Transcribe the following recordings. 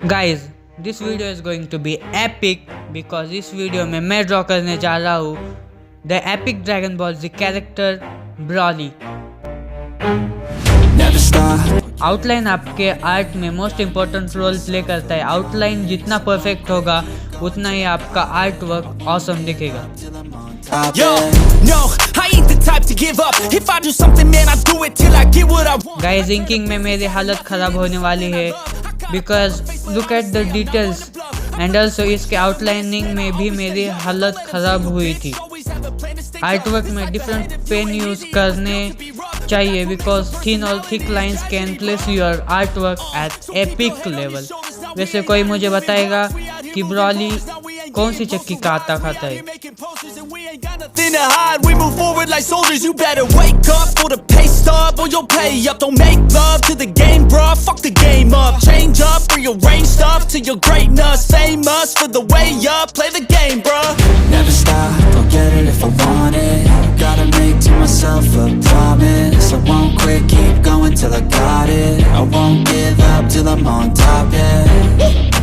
Guys, this video is going to be epic because इस video में मैं draw करने जा रहा हूँ the epic dragon ball Z character Broly. Outline आपके आर्ट में मोस्ट इम्पोर्टेंट रोल प्ले करता है। आउटलाइन जितना परफेक्ट होगा उतना ही आपका आर्ट वर्क ऑसम दिखेगा। गाइस, इंकिंग में मेरी हालत खराब होने वाली है because look at the details and also इसके आउटलाइनिंग में भी मेरी हालत खराब हुई थी। आर्टवर्क में डिफरेंट पेन यूज करने चाहिए बिकॉज थिन और thick lines can place your artwork at epic level. वैसे कोई मुझे बताएगा कि ब्रॉली कौन सी चक्की का आटा खाता है।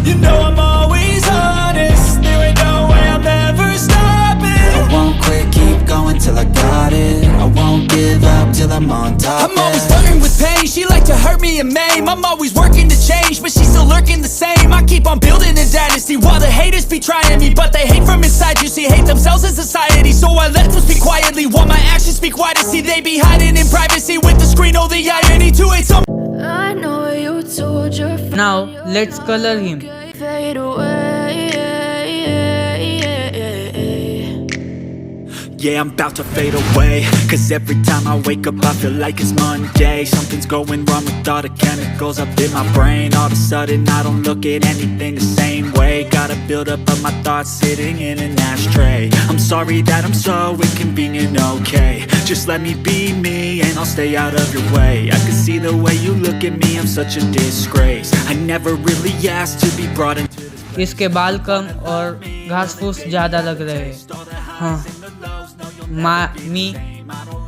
You know I'm always honest. There ain't no way I'm ever stopping. I won't quit, keep going till I got it. I won't give up till I'm on top. I'm always flirting with pain. She like to hurt me and maim. I'm always working to change, but she's still lurking the same. I keep on building a dynasty while the haters be trying me, but they hate from inside. You see, hate themselves in society, so I let them speak quietly while my actions speak wider. See, they be hiding in privacy with the screen. Oh, the irony to hate some. I know you told your friend. Now let's color him. Fade away, Yeah, I'm about to fade away. Cause every time I wake up I feel like it's Monday. Something's going wrong with all the chemicals up in my brain. All of a sudden I don't look at anything the same way. Gotta build up of my thoughts sitting in an ashtray. I'm sorry that I'm so inconvenient, okay. Just let me be me and I'll stay out of your way. I can see the way you look at me, I'm such a disgrace. I never really asked to be brought into this. इसके बाल कम और घास फूस ज्यादा लग रहे हैं। हाँ, me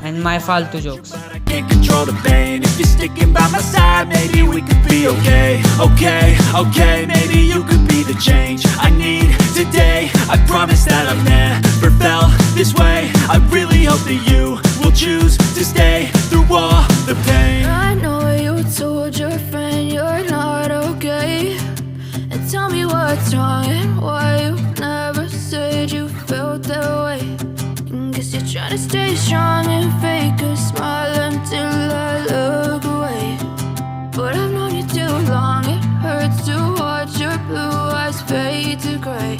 and my फालतू jokes. Can't control the pain. If you're sticking by my side, maybe we could be okay. Okay, maybe you could be the change I need today. I promise that I've never felt this way. I really hope that you will choose to stay through all the pain. I know you told your friend you're not okay, and tell me what's wrong and why you never said you felt that way. Guess you're trying to stay strong and fake a smile until I look away. But I've known you too long, it hurts to watch your blue eyes fade to grey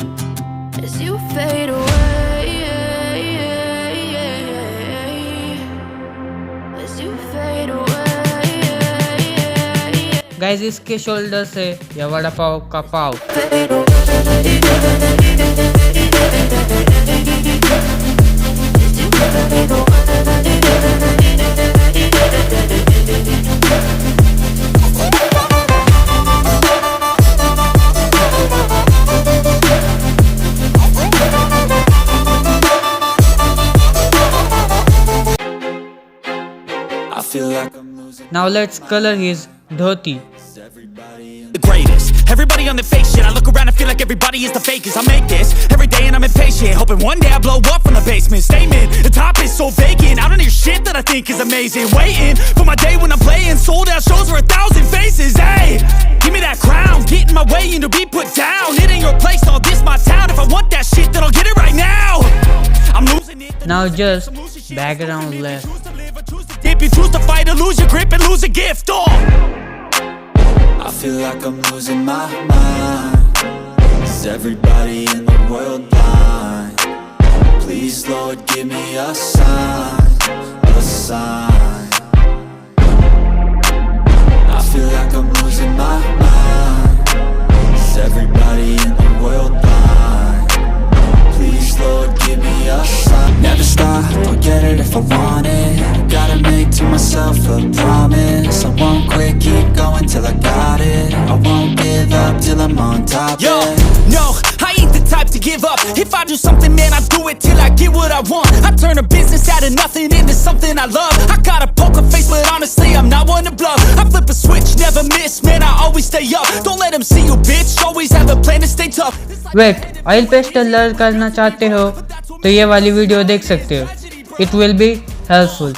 as you fade away. As you fade away. Guys, इसके shoulder से या वड़ा पाव का पाव। I feel like I'm losing. Now let's color his dhoti. The greatest. Everybody on the fake shit. I look around and feel like everybody is the fakest. I make this every day and I'm impatient, hoping one day I blow up from the basement. Statement, the top is so vacant. I don't hear shit that I think is amazing. Waiting for my day when I'm playing sold out shows for 1,000 faces. Hey, give me that crown, get in my way and to be put down. It ain't your place, no, this my town. If I want that shit, then I'll get it right now. I'm losing it. Now just background left. If you choose to fight or lose your grip and lose a gift, I feel like I'm losing my mind. Is everybody in the world blind? Please, Lord, give me a sign, a sign. I feel like I'm losing my mind. Is everybody in the world blind? Please, Lord, give me a sign. Never stop, I'll get it if I want it. Gotta make to myself a promise. I won't quit, keep going till I got it. I won't give up till I'm on top. Yo, no, I ain't the type to give up. If I do something, man, I do it till I get what I want. I turn a business out of nothing into something I love. I got a poker face, but honestly, I'm I'm not one to bluff. I flip a switch, never miss, man, I always stay up. Don't let them see you, bitch, always have a plan to stay tough. Wait, oil pastel learn करना चाहते हो तो ये वाली video देख सकते हो, it will be helpful.